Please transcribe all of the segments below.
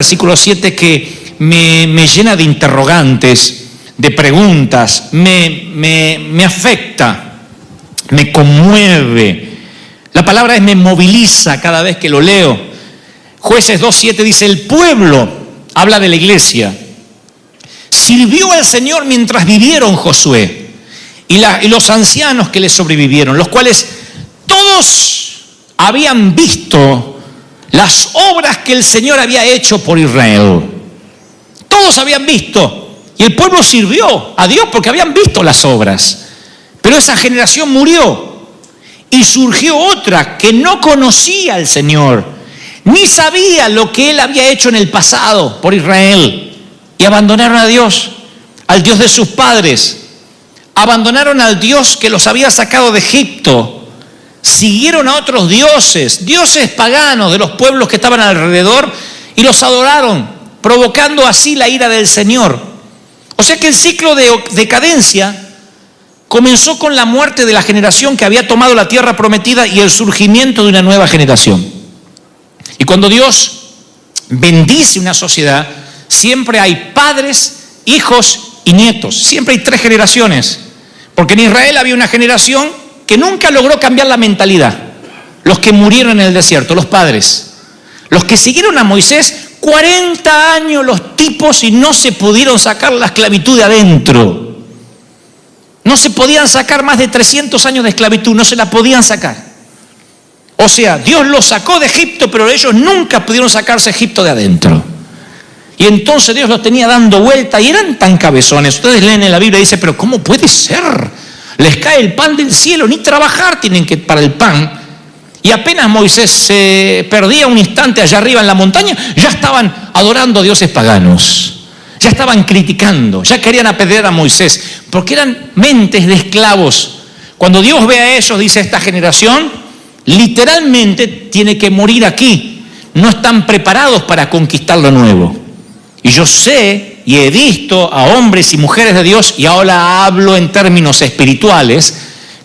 Versículo 7 que me llena de interrogantes, de preguntas, me afecta, me conmueve. La palabra me moviliza cada vez que lo leo. Jueces 2:7 dice: el pueblo, habla de la iglesia, sirvió al Señor mientras vivieron Josué y los ancianos que le sobrevivieron, los cuales todos habían visto las obras que el Señor había hecho por Israel. Todos habían visto, y el pueblo sirvió a Dios porque habían visto las obras. Pero esa generación murió y surgió otra que no conocía al Señor, ni sabía lo que Él había hecho en el pasado por Israel, y abandonaron a Dios, al Dios de sus padres. Abandonaron al Dios que los había sacado de Egipto. Siguieron a otros dioses paganos de los pueblos que estaban alrededor, y los adoraron, provocando así la ira del Señor. O sea que el ciclo de decadencia comenzó con la muerte de la generación que había tomado la tierra prometida y el surgimiento de una nueva generación. Y cuando Dios bendice una sociedad, siempre hay padres, hijos y nietos. Siempre hay 3 generaciones. Porque en Israel había una generación que nunca logró cambiar la mentalidad. Los que murieron en el desierto, los padres. Los que siguieron a Moisés, 40 años los tipos, y no se pudieron sacar la esclavitud de adentro. No se podían sacar más de 300 años de esclavitud, no se la podían sacar. O sea, Dios los sacó de Egipto, pero ellos nunca pudieron sacarse Egipto de adentro. Y entonces Dios los tenía dando vuelta y eran tan cabezones. Ustedes leen en la Biblia y dicen: pero ¿cómo puede ser? Les cae el pan del cielo, ni trabajar tienen que para el pan. Y apenas Moisés se perdía un instante allá arriba en la montaña, ya estaban adorando a dioses paganos. Ya estaban criticando, ya querían apedrear a Moisés, porque eran mentes de esclavos. Cuando Dios ve a ellos, dice: esta generación literalmente tiene que morir aquí. No están preparados para conquistar lo nuevo. Y yo sé y he visto a hombres y mujeres de Dios, y ahora hablo en términos espirituales,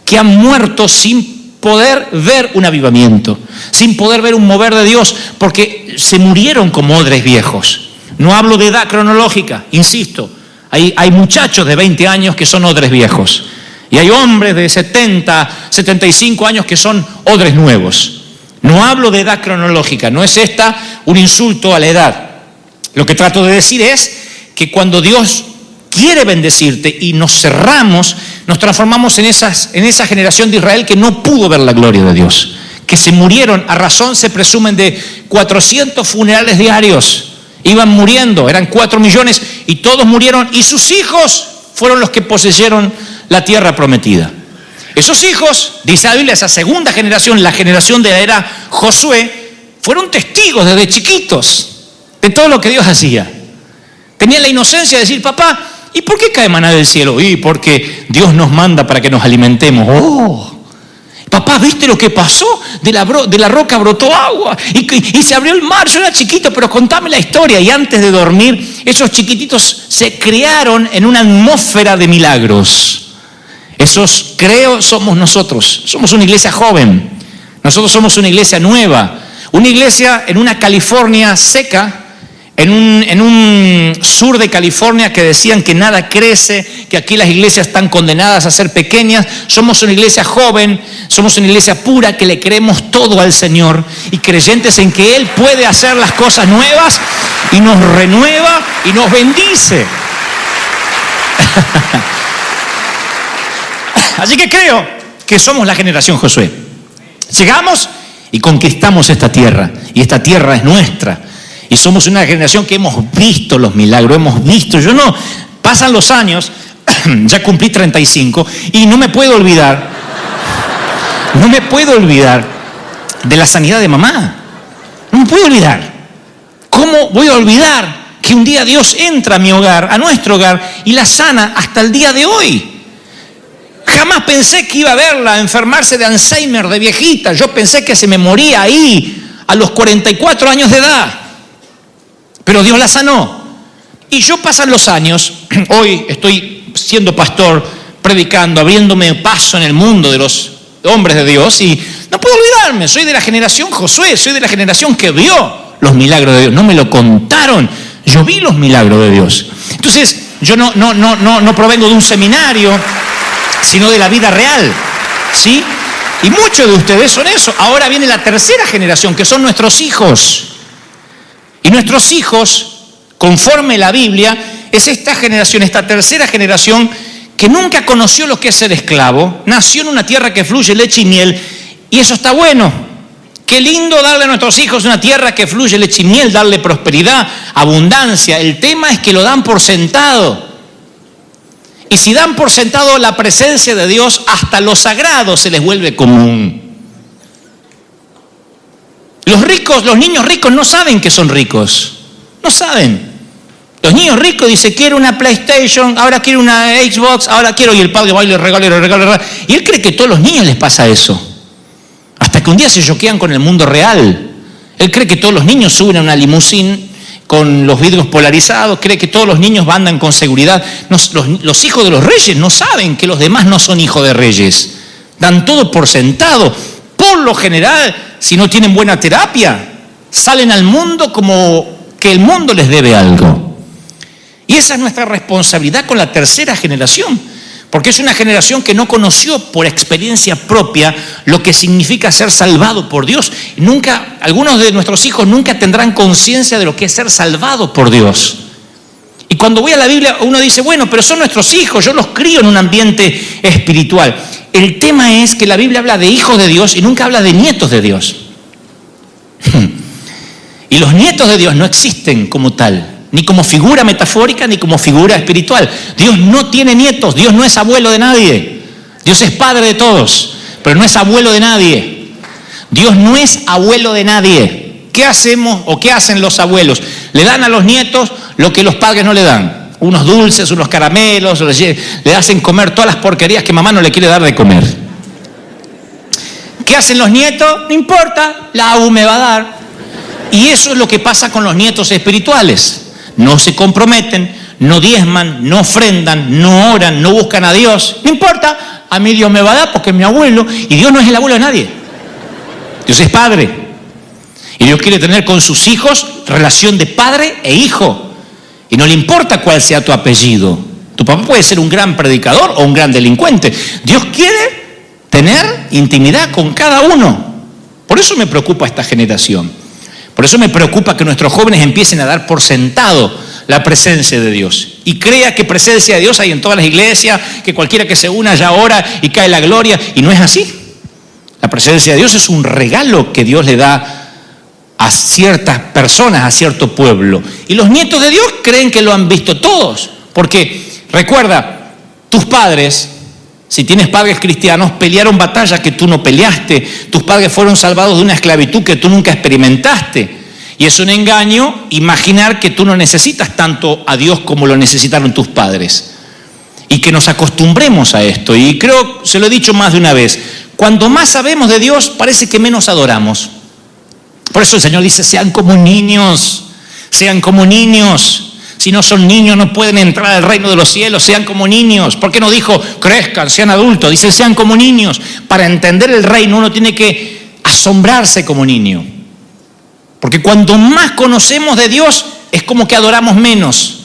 que han muerto sin poder ver un avivamiento, sin poder ver un mover de Dios, porque se murieron como odres viejos. No hablo de edad cronológica, insisto, hay muchachos de 20 años que son odres viejos, y hay hombres de 70, 75 años que son odres nuevos. No hablo de edad cronológica, no es esta un insulto a la edad. Lo que trato de decir es que cuando Dios quiere bendecirte y nos cerramos, nos transformamos en esa generación de Israel que no pudo ver la gloria de Dios, que se murieron, a razón se presumen de 400 funerales diarios, iban muriendo, eran 4 millones y todos murieron, y sus hijos fueron los que poseyeron la tierra prometida. Esos hijos, dice la Biblia, esa segunda generación, la generación de la era Josué, fueron testigos desde chiquitos de todo lo que Dios hacía. Tenían la inocencia de decir: papá, ¿y por qué cae maná del cielo? Y porque Dios nos manda para que nos alimentemos. Oh, papá, ¿viste lo que pasó? De la roca brotó agua y se abrió el mar. Yo era chiquito, pero contame la historia. Y antes de dormir, esos chiquititos se criaron en una atmósfera de milagros. Esos, creo, somos nosotros. Somos una iglesia joven. Nosotros somos una iglesia nueva. Una iglesia en una California seca, en un sur de California que decían que nada crece, que aquí las iglesias están condenadas a ser pequeñas. Somos una iglesia joven, somos una iglesia pura que le creemos todo al Señor y creyentes en que Él puede hacer las cosas nuevas y nos renueva y nos bendice. Así que creo que somos la generación Josué. Llegamos y conquistamos esta tierra, y esta tierra es nuestra. Y somos una generación que hemos visto los milagros, hemos visto. Pasan los años, ya cumplí 35, y no me puedo olvidar de la sanidad de mamá. No me puedo olvidar. ¿Cómo voy a olvidar que un día Dios entra a mi hogar, a nuestro hogar, y la sana hasta el día de hoy? Jamás pensé que iba a verla enfermarse de Alzheimer de viejita. Yo pensé que se me moría ahí a los 44 años de edad. Pero Dios la sanó. Y yo, pasan los años, hoy estoy siendo pastor, predicando, abriéndome paso en el mundo de los hombres de Dios, y no puedo olvidarme, soy de la generación Josué, soy de la generación que vio los milagros de Dios, no me lo contaron, yo vi los milagros de Dios. Entonces, yo no provengo de un seminario, sino de la vida real, ¿sí? Y muchos de ustedes son eso. Ahora viene la tercera generación, que son nuestros hijos. Y nuestros hijos, conforme la Biblia, es esta generación, esta tercera generación, que nunca conoció lo que es ser esclavo, nació en una tierra que fluye leche y miel, y eso está bueno. Qué lindo darle a nuestros hijos una tierra que fluye leche y miel, darle prosperidad, abundancia. El tema es que lo dan por sentado. Y si dan por sentado la presencia de Dios, hasta lo sagrado se les vuelve común. Los niños ricos no saben que son ricos. No saben. Los niños ricos dicen, quiero una PlayStation, ahora quiero una Xbox, ahora quiero, y el padre va y le regala. Y él cree que a todos los niños les pasa eso. Hasta que un día se choquean con el mundo real. Él cree que todos los niños suben a una limusina con los vidrios polarizados, cree que todos los niños andan con seguridad. Los hijos de los reyes no saben que los demás no son hijos de reyes. Dan todo por sentado. Por lo general, si no tienen buena terapia, salen al mundo como que el mundo les debe algo. Y esa es nuestra responsabilidad con la tercera generación, porque es una generación que no conoció por experiencia propia lo que significa ser salvado por Dios. Algunos de nuestros hijos nunca tendrán conciencia de lo que es ser salvado por Dios. Y cuando voy a la Biblia, uno dice, bueno, pero son nuestros hijos, yo los crío en un ambiente espiritual. El tema es que la Biblia habla de hijos de Dios y nunca habla de nietos de Dios. Y los nietos de Dios no existen como tal, ni como figura metafórica, ni como figura espiritual. Dios no tiene nietos, Dios no es abuelo de nadie. Dios es padre de todos, pero no es abuelo de nadie. Dios no es abuelo de nadie. ¿Qué hacemos o qué hacen los abuelos? Le dan a los nietos lo que los padres no le dan. Unos dulces, unos caramelos, le hacen comer todas las porquerías que mamá no le quiere dar de comer. ¿Qué hacen los nietos? No importa, la AU me va a dar. Y eso es lo que pasa con los nietos espirituales. No se comprometen, no diezman, no ofrendan, no oran, no buscan a Dios. No importa, a mí Dios me va a dar porque es mi abuelo. Y Dios no es el abuelo de nadie. Dios es padre. Y Dios quiere tener con sus hijos relación de padre e hijo. Y no le importa cuál sea tu apellido. Tu papá puede ser un gran predicador o un gran delincuente. Dios quiere tener intimidad con cada uno. Por eso me preocupa esta generación. Por eso me preocupa que nuestros jóvenes empiecen a dar por sentado la presencia de Dios. Y crea que presencia de Dios hay en todas las iglesias, que cualquiera que se una ya ora y cae la gloria. Y no es así. La presencia de Dios es un regalo que Dios le da a ciertas personas, a cierto pueblo. Y los nietos de Dios creen que lo han visto todos. Porque, recuerda, tus padres, si tienes padres cristianos, pelearon batallas que tú no peleaste. Tus padres fueron salvados de una esclavitud que tú nunca experimentaste. Y es un engaño imaginar que tú no necesitas tanto a Dios como lo necesitaron tus padres. Y que nos acostumbremos a esto. Y creo, se lo he dicho más de una vez, cuando más sabemos de Dios, parece que menos adoramos. Por eso el Señor dice, sean como niños, sean como niños. Si no son niños no pueden entrar al reino de los cielos, sean como niños. ¿Por qué no dijo crezcan, sean adultos? Dice sean como niños. Para entender el reino uno tiene que asombrarse como niño. Porque cuanto más conocemos de Dios es como que adoramos menos.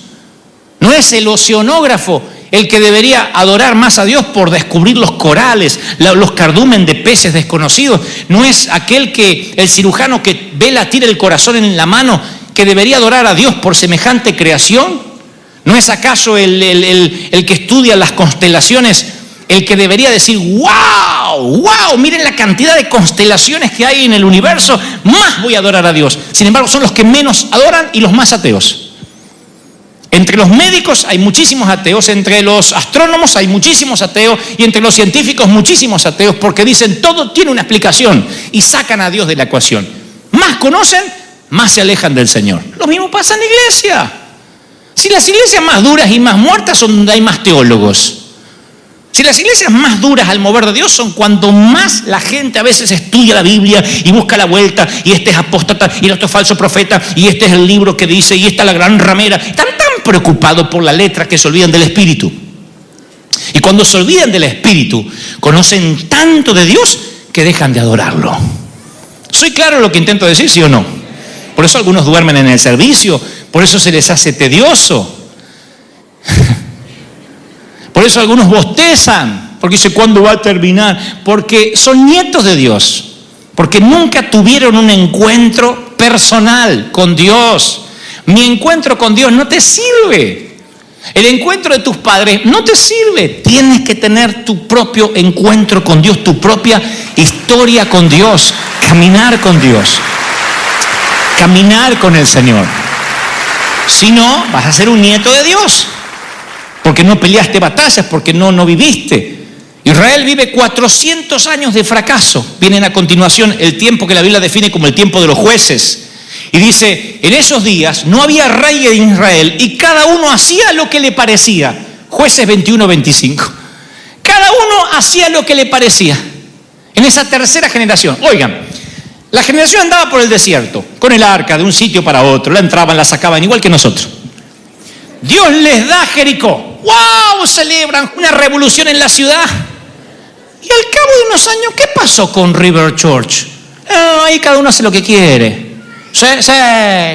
No es el oceanógrafo el que debería adorar más a Dios por descubrir los corales, los cardumen de peces desconocidos. No es el cirujano que ve latir el corazón en la mano que debería adorar a Dios por semejante creación. ¿No es acaso el que estudia las constelaciones el que debería decir, wow, miren la cantidad de constelaciones que hay en el universo, más voy a adorar a Dios? Sin embargo, son los que menos adoran y los más ateos. Entre los médicos hay muchísimos ateos, entre los astrónomos hay muchísimos ateos y entre los científicos muchísimos ateos, porque dicen todo tiene una explicación y sacan a Dios de la ecuación. Más conocen, más se alejan del Señor. Lo mismo pasa en la iglesia. Si las iglesias más duras y más muertas son donde hay más teólogos. Si las iglesias más duras al mover de Dios son cuando más la gente a veces estudia la Biblia y busca la vuelta, y este es apóstata, y el otro es falso profeta, y este es el libro que dice, y esta es la gran ramera. Están tan preocupados por la letra que se olvidan del Espíritu. Y cuando se olvidan del Espíritu, conocen tanto de Dios que dejan de adorarlo. ¿Soy claro en lo que intento decir, sí o no? Por eso algunos duermen en el servicio, por eso se les hace tedioso. Por eso algunos bostezan, porque dice, ¿cuándo va a terminar? Porque son nietos de Dios, porque nunca tuvieron un encuentro personal con Dios. Mi encuentro con Dios no te sirve. El encuentro de tus padres no te sirve. Tienes que tener tu propio encuentro con Dios, tu propia historia con Dios, caminar con Dios, caminar con el Señor. Si no, vas a ser un nieto de Dios. Porque no peleaste batallas, porque no viviste. Israel vive 400 años de fracaso. Vienen a continuación el tiempo que la Biblia define como el tiempo de los jueces. Y dice, en esos días no había rey en Israel y cada uno hacía lo que le parecía. Jueces 21-25. Cada uno hacía lo que le parecía. En esa tercera generación. Oigan, la generación andaba por el desierto, con el arca de un sitio para otro. La entraban, la sacaban, igual que nosotros. Dios les da Jericó. ¡Wow! Celebran una revolución en la ciudad. Y al cabo de unos años, ¿qué pasó con River Church? Ahí cada uno hace lo que quiere. Sí,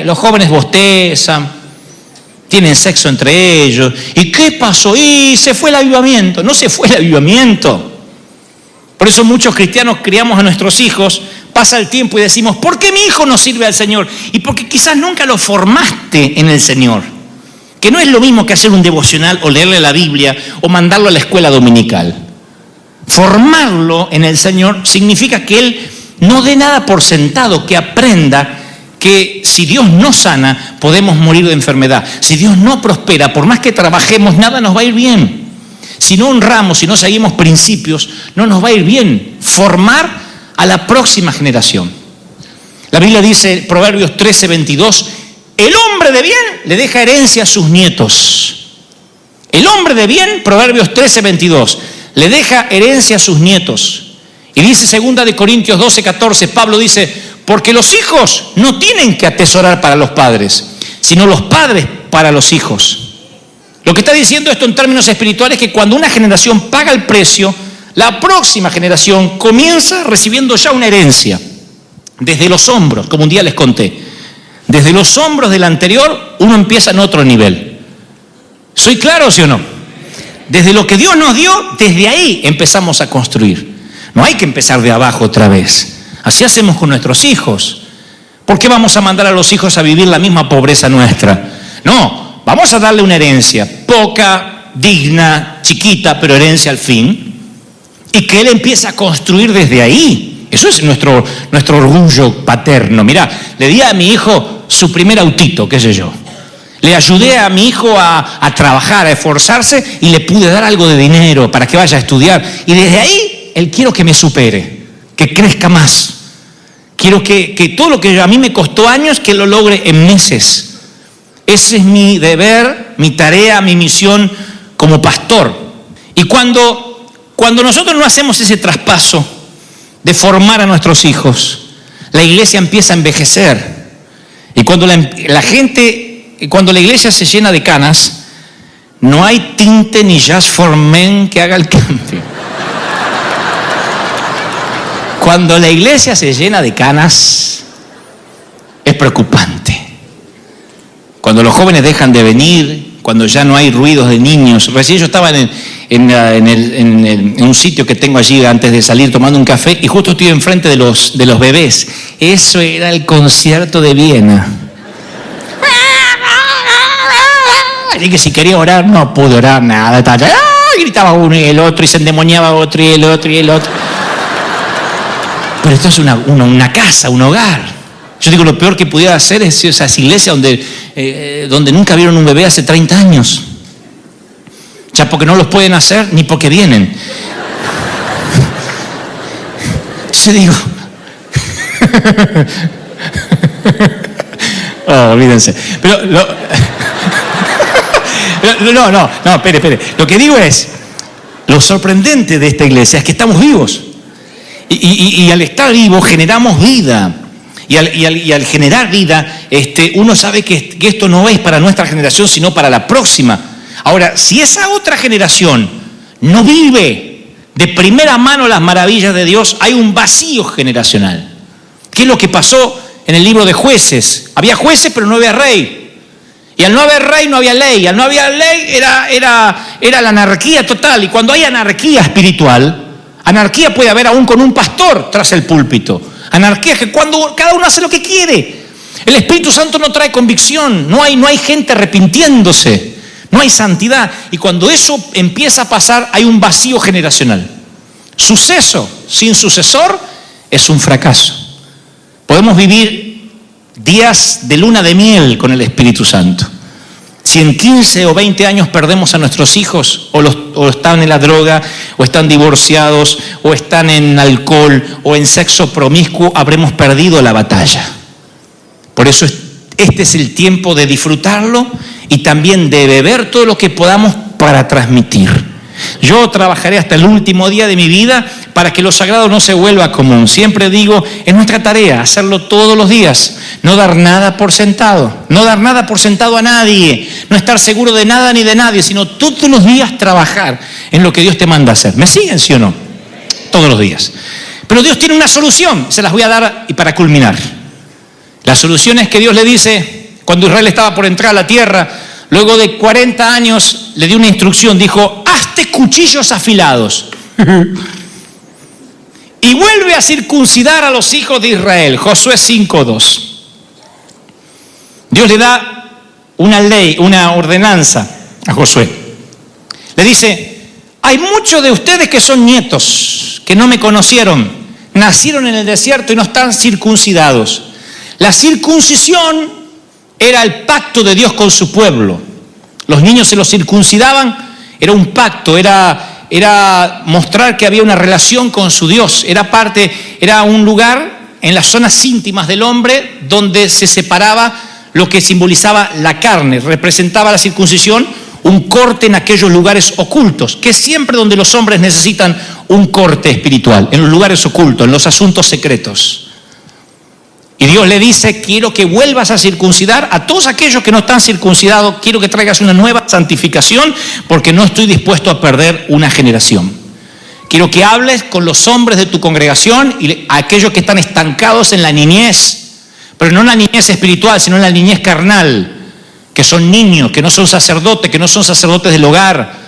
los jóvenes bostezan, tienen sexo entre ellos. ¿Y qué pasó? Y se fue el avivamiento. No se fue el avivamiento. Por eso muchos cristianos criamos a nuestros hijos, pasa el tiempo y decimos, ¿por qué mi hijo no sirve al Señor? Y porque quizás nunca lo formaste en el Señor. Que no es lo mismo que hacer un devocional o leerle la Biblia o mandarlo a la escuela dominical. Formarlo en el Señor significa que Él no dé nada por sentado, que aprenda que si Dios no sana, podemos morir de enfermedad. Si Dios no prospera, por más que trabajemos, nada nos va a ir bien. Si no honramos, si no seguimos principios, no nos va a ir bien. Formar a la próxima generación. La Biblia dice, Proverbios 13:22, el hombre de bien le deja herencia a sus nietos. El hombre de bien, Proverbios 13:22, le deja herencia a sus nietos. Y dice 2 Corintios 12:14, Pablo dice, porque los hijos no tienen que atesorar para los padres, sino los padres para los hijos. Lo que está diciendo esto en términos espirituales es que cuando una generación paga el precio, la próxima generación comienza recibiendo ya una herencia desde los hombros, como un día les conté. Desde los hombros del anterior, uno empieza en otro nivel. ¿Soy claro, sí o no? Desde lo que Dios nos dio, desde ahí empezamos a construir. No hay que empezar de abajo otra vez. Así hacemos con nuestros hijos. ¿Por qué vamos a mandar a los hijos a vivir la misma pobreza nuestra? No, vamos a darle una herencia, poca, digna, chiquita, pero herencia al fin. Y que él empiece a construir desde ahí. Eso es nuestro orgullo paterno. Mirá, le di a mi hijo su primer autito, qué sé yo. Le ayudé a mi hijo a trabajar, a esforzarse y le pude dar algo de dinero para que vaya a estudiar. Y desde ahí, él quiero que me supere, que crezca más. Quiero que todo lo que a mí me costó años, que lo logre en meses. Ese es mi deber, mi tarea, mi misión como pastor. Y cuando nosotros no hacemos ese traspaso de formar a nuestros hijos, la iglesia empieza a envejecer. Y cuando la iglesia se llena de canas, no hay tinte ni Just for Men que haga el cambio. Cuando la iglesia se llena de canas, es preocupante. Cuando los jóvenes dejan de venir, cuando ya no hay ruidos de niños. Recién yo estaba en un sitio que tengo allí antes de salir tomando un café y justo estoy enfrente de los bebés. Eso era el concierto de Viena. Así que si quería orar, no pude orar nada. Gritaba uno y el otro y se endemoniaba otro y el otro y el otro. Pero esto es una casa, un hogar. Yo digo, lo peor que pudiera hacer es esas iglesias donde nunca vieron un bebé hace 30 años. Ya porque no los pueden hacer ni porque vienen. Entonces digo, olvídense. Pero no, espere. Lo que digo es, lo sorprendente de esta iglesia es que estamos vivos. Y al estar vivos generamos vida. Y al generar vida, uno sabe que esto no es para nuestra generación, sino para la próxima. Ahora, si esa otra generación no vive de primera mano las maravillas de Dios, hay un vacío generacional. ¿Qué es lo que pasó en el libro de Jueces. Había jueces, pero no había rey. Y al no haber rey, no había ley. Al no haber ley, era la anarquía total. Y cuando hay anarquía espiritual, anarquía puede haber aún con un pastor tras el púlpito. Anarquía es que cuando cada uno hace lo que quiere. El Espíritu Santo no trae convicción. No hay gente arrepintiéndose. No hay santidad. Y cuando eso empieza a pasar, hay un vacío generacional. Suceso sin sucesor es un fracaso. Podemos vivir días de luna de miel con el Espíritu Santo. Si en 15 o 20 años perdemos a nuestros hijos, o están en la droga, o están divorciados, o están en alcohol, o en sexo promiscuo, habremos perdido la batalla. Por eso este es el tiempo de disfrutarlo y también de beber todo lo que podamos para transmitir. Yo trabajaré hasta el último día de mi vida para que lo sagrado no se vuelva común. Siempre digo, es nuestra tarea hacerlo todos los días, no dar nada por sentado, no dar nada por sentado a nadie, no estar seguro de nada ni de nadie, sino todos los días trabajar en lo que Dios te manda hacer. ¿Me siguen, sí o no? Todos los días. Pero Dios tiene una solución, se las voy a dar y para culminar. La solución es que Dios le dice, cuando Israel estaba por entrar a la tierra, luego de 40 años le dio una instrucción, dijo, hazte cuchillos afilados y vuelve a circuncidar a los hijos de Israel. Josué 5:2. Dios le da una ley, una ordenanza a Josué. Le dice, hay muchos de ustedes que son nietos, que no me conocieron, nacieron en el desierto y no están circuncidados. La circuncisión era el pacto de Dios con su pueblo. Los niños se los circuncidaban, era un pacto, era mostrar que había una relación con su Dios. Era un lugar en las zonas íntimas del hombre donde se separaba lo que simbolizaba la carne. Representaba la circuncisión un corte en aquellos lugares ocultos, que es siempre donde los hombres necesitan un corte espiritual, en los lugares ocultos, en los asuntos secretos. Y Dios le dice, quiero que vuelvas a circuncidar a todos aquellos que no están circuncidados, quiero que traigas una nueva santificación, porque no estoy dispuesto a perder una generación. Quiero que hables con los hombres de tu congregación y a aquellos que están estancados en la niñez, pero no en la niñez espiritual, sino en la niñez carnal, que son niños, que no son sacerdotes, que no son sacerdotes del hogar,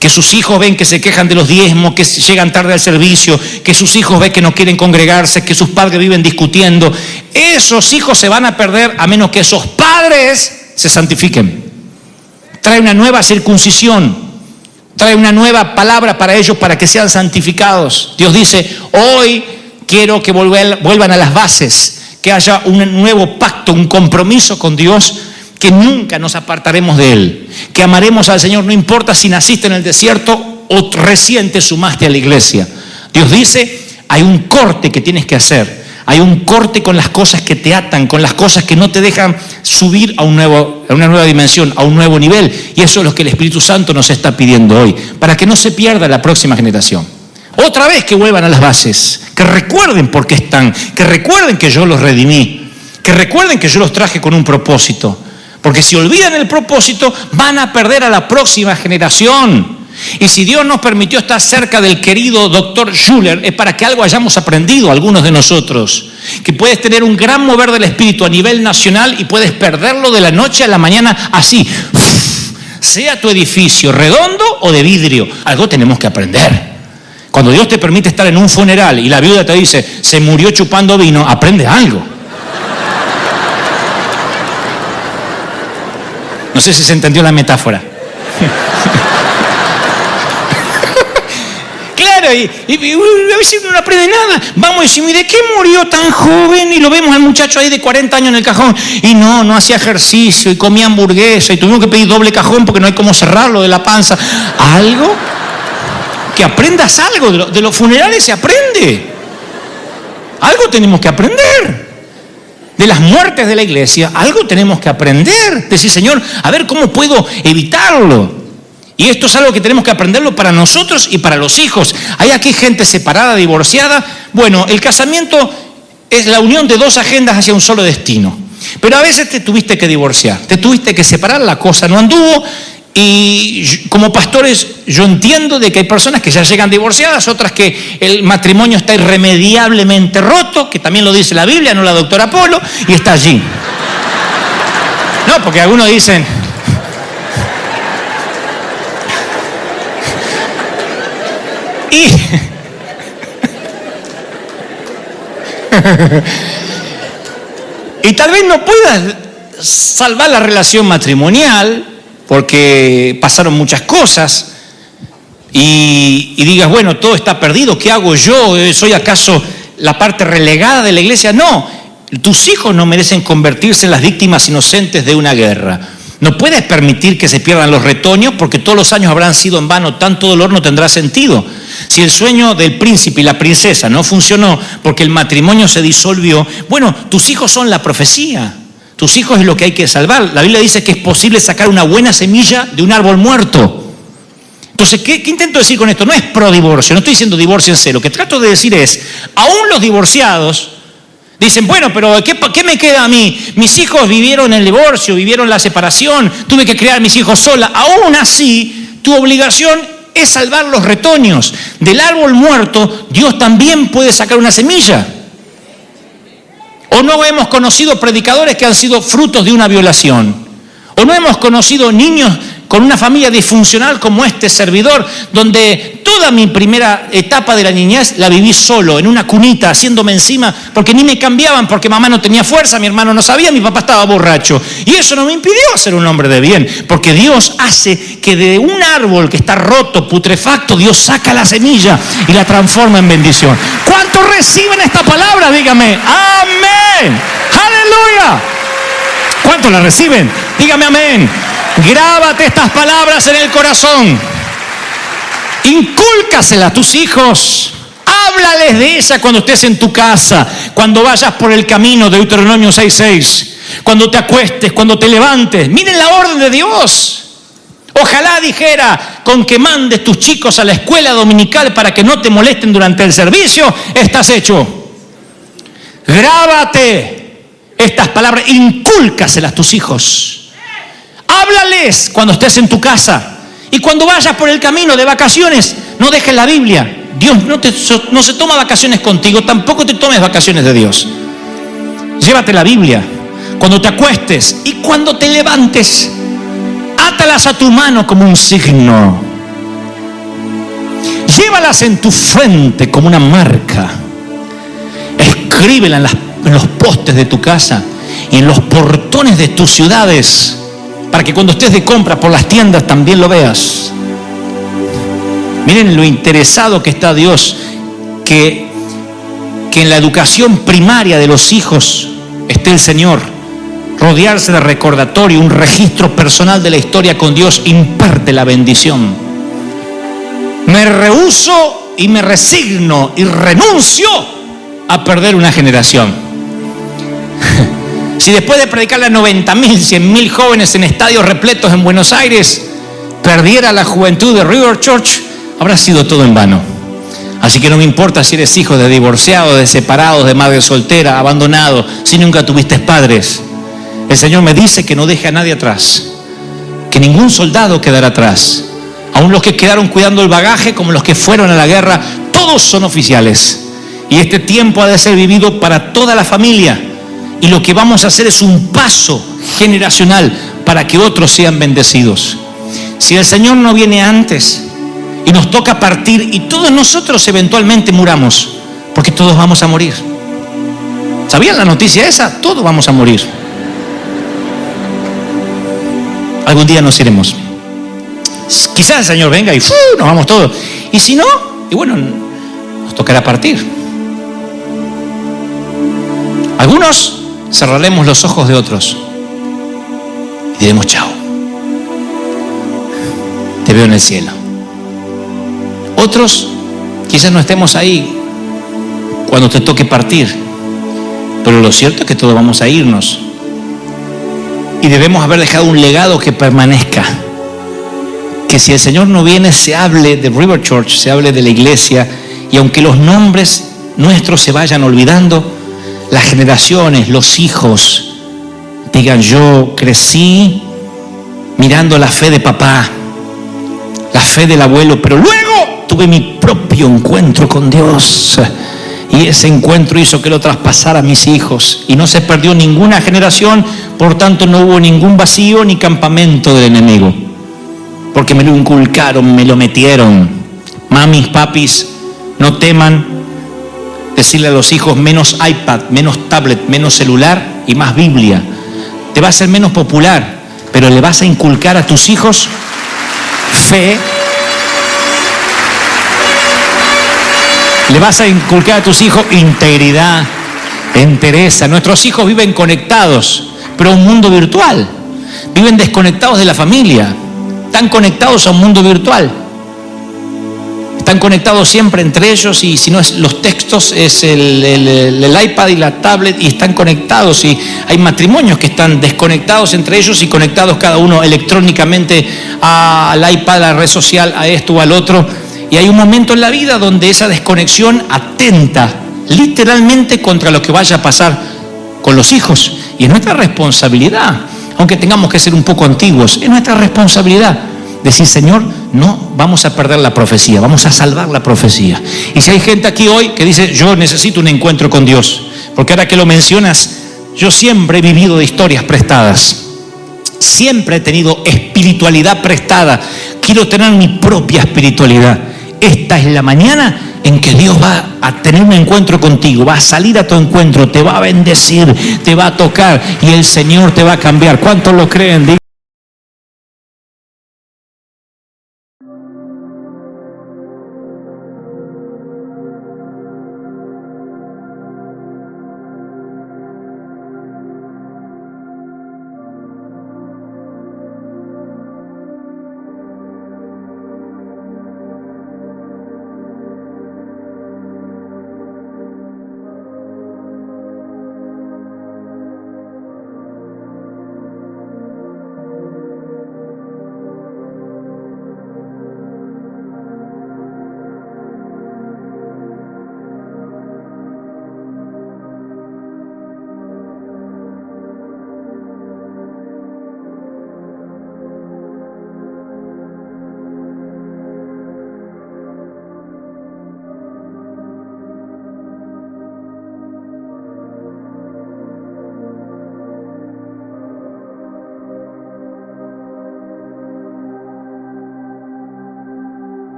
que sus hijos ven que se quejan de los diezmos, que llegan tarde al servicio, que sus hijos ven que no quieren congregarse, que sus padres viven discutiendo. Esos hijos se van a perder a menos que esos padres se santifiquen. Trae una nueva circuncisión, trae una nueva palabra para ellos para que sean santificados. Dios dice, hoy quiero que vuelvan a las bases, que haya un nuevo pacto, un compromiso con Dios, que nunca nos apartaremos de Él, que amaremos al Señor, no importa si naciste en el desierto o recién te sumaste a la iglesia. Dios dice, hay un corte que tienes que hacer, hay un corte con las cosas que te atan, con las cosas que no te dejan subir a una nueva dimensión, a un nuevo nivel, y eso es lo que el Espíritu Santo nos está pidiendo hoy, para que no se pierda la próxima generación. Otra vez que vuelvan a las bases, que recuerden por qué están, que recuerden que yo los redimí, que recuerden que yo los traje con un propósito. Porque si olvidan el propósito, van a perder a la próxima generación. Y si Dios nos permitió estar cerca del querido doctor Schuller, es para que algo hayamos aprendido algunos de nosotros. Que puedes tener un gran mover del espíritu a nivel nacional y puedes perderlo de la noche a la mañana así. Sea tu edificio redondo o de vidrio, algo tenemos que aprender. Cuando Dios te permite estar en un funeral y la viuda te dice, se murió chupando vino, aprende algo. No sé si se entendió la metáfora. Claro, y a veces uno no aprende nada. Vamos a decir, ¿de qué murió tan joven? Y lo vemos al muchacho ahí de 40 años en el cajón. Y no hacía ejercicio y comía hamburguesa y tuvimos que pedir doble cajón porque no hay cómo cerrarlo de la panza. Algo, que aprendas algo. De los funerales se aprende. Algo tenemos que aprender. De las muertes de la iglesia, algo tenemos que aprender. Decir, Señor, a ver cómo puedo evitarlo. Y esto es algo que tenemos que aprenderlo para nosotros y para los hijos. Hay aquí gente separada, divorciada. Bueno, el casamiento es la unión de dos agendas hacia un solo destino. Pero a veces te tuviste que divorciar, te tuviste que separar, la cosa no anduvo Y como pastores yo entiendo de que hay personas que ya llegan divorciadas, otras que el matrimonio está irremediablemente roto, que también lo dice la Biblia, no la doctora Polo, y está allí. No, porque algunos dicen... Y tal vez no puedas salvar la relación matrimonial porque pasaron muchas cosas y digas, bueno, todo está perdido, ¿qué hago yo? ¿Soy acaso la parte relegada de la iglesia? No, tus hijos no merecen convertirse en las víctimas inocentes de una guerra. No puedes permitir que se pierdan los retoños porque todos los años habrán sido en vano, tanto dolor no tendrá sentido. Si el sueño del príncipe y la princesa no funcionó porque el matrimonio se disolvió, bueno, tus hijos son la profecía. Tus hijos es lo que hay que salvar. La Biblia dice que es posible sacar una buena semilla de un árbol muerto. Entonces, ¿qué intento decir con esto? No es pro divorcio, no estoy diciendo divórciense. Lo que trato de decir es, aún los divorciados dicen, bueno, pero ¿qué me queda a mí? Mis hijos vivieron el divorcio, vivieron la separación, tuve que criar a mis hijos sola. Aún así, tu obligación es salvar los retoños. Del árbol muerto, Dios también puede sacar una semilla. O no hemos conocido predicadores que han sido frutos de una violación. O no hemos conocido niños con una familia disfuncional como este servidor, donde toda mi primera etapa de la niñez la viví solo, en una cunita, haciéndome encima, porque ni me cambiaban, porque mamá no tenía fuerza, mi hermano no sabía, mi papá estaba borracho. Y eso no me impidió ser un hombre de bien, porque Dios hace que de un árbol que está roto, putrefacto, Dios saca la semilla y la transforma en bendición. ¿Cuántos reciben esta palabra? Dígame, amén, aleluya. ¿Cuántos la reciben? Dígame amén. Grábate estas palabras en el corazón. Incúlcaselas a tus hijos. Háblales de ella cuando estés en tu casa, cuando vayas por el camino, Deuteronomio 6:6. Cuando te acuestes, cuando te levantes. Miren la orden de Dios. Ojalá dijera, con que mandes tus chicos a la escuela dominical para que no te molesten durante el servicio, estás hecho. Grábate estas palabras, incúlcaselas a tus hijos. Háblales cuando estés en tu casa. Y cuando vayas por el camino de vacaciones, no dejes la Biblia. Dios no se toma vacaciones contigo, tampoco te tomes vacaciones de Dios. Llévate la Biblia. Cuando te acuestes y cuando te levantes, átalas a tu mano como un signo. Llévalas en tu frente como una marca. Escríbelas en los postes de tu casa y en los portones de tus ciudades, para que cuando estés de compra por las tiendas también lo veas. Miren lo interesado que está Dios, que en la educación primaria de los hijos esté el Señor. Rodearse de recordatorio, un registro personal de la historia con Dios imparte la bendición. Me rehúso y me resigno y renuncio a perder una generación. Si después de predicarle a 90.000, 100.000 jóvenes en estadios repletos en Buenos Aires, perdiera la juventud de River Church, habrá sido todo en vano. Así que no me importa si eres hijo de divorciados, de separados, de madre soltera, abandonado, si nunca tuviste padres. El Señor me dice que no deje a nadie atrás, que ningún soldado quedará atrás. Aún los que quedaron cuidando el bagaje, como los que fueron a la guerra, todos son oficiales. Y este tiempo ha de ser vivido para toda la familia. Y lo que vamos a hacer es un paso generacional para que otros sean bendecidos. Si el Señor no viene antes y nos toca partir y todos nosotros eventualmente muramos, porque todos vamos a morir. ¿Sabían la noticia esa? Todos vamos a morir. Algún día nos iremos. Quizás el Señor venga y nos vamos todos. Y si no, y bueno, nos tocará partir. Algunos cerraremos los ojos de otros y diremos chao, te veo en el cielo. Otros quizás no estemos ahí cuando te toque partir, pero lo cierto es que todos vamos a irnos y debemos haber dejado un legado que permanezca, que si el Señor no viene se hable de River Church, se hable de la iglesia, y aunque los nombres nuestros se vayan olvidando, las generaciones, los hijos, digan: yo crecí, mirando la fe de papá, la fe del abuelo, pero luego tuve mi propio encuentro con Dios. Y ese encuentro hizo que lo traspasara a mis hijos. Y no se perdió ninguna generación, por tanto no hubo ningún vacío ni campamento del enemigo. Porque me lo inculcaron, me lo metieron. Mamis, papis, no teman decirle a los hijos menos iPad, menos tablet, menos celular y más Biblia. Te va a ser menos popular, pero le vas a inculcar a tus hijos fe. Le vas a inculcar a tus hijos integridad, entereza. Nuestros hijos viven conectados, pero a un mundo virtual. Viven desconectados de la familia. Están conectados a un mundo virtual. Están conectados siempre entre ellos y si no es los textos, es el iPad y la tablet y están conectados. Y hay matrimonios que están desconectados entre ellos y conectados cada uno electrónicamente al iPad, a la red social, a esto o al otro. Y hay un momento en la vida donde esa desconexión atenta literalmente contra lo que vaya a pasar con los hijos. Y es nuestra responsabilidad, aunque tengamos que ser un poco antiguos, es nuestra responsabilidad decir, Señor, no vamos a perder la profecía, vamos a salvar la profecía. Y si hay gente aquí hoy que dice, yo necesito un encuentro con Dios, porque ahora que lo mencionas, yo siempre he vivido de historias prestadas. Siempre he tenido espiritualidad prestada. Quiero tener mi propia espiritualidad. Esta es la mañana en que Dios va a tener un encuentro contigo, va a salir a tu encuentro, te va a bendecir, te va a tocar y el Señor te va a cambiar. ¿Cuántos lo creen?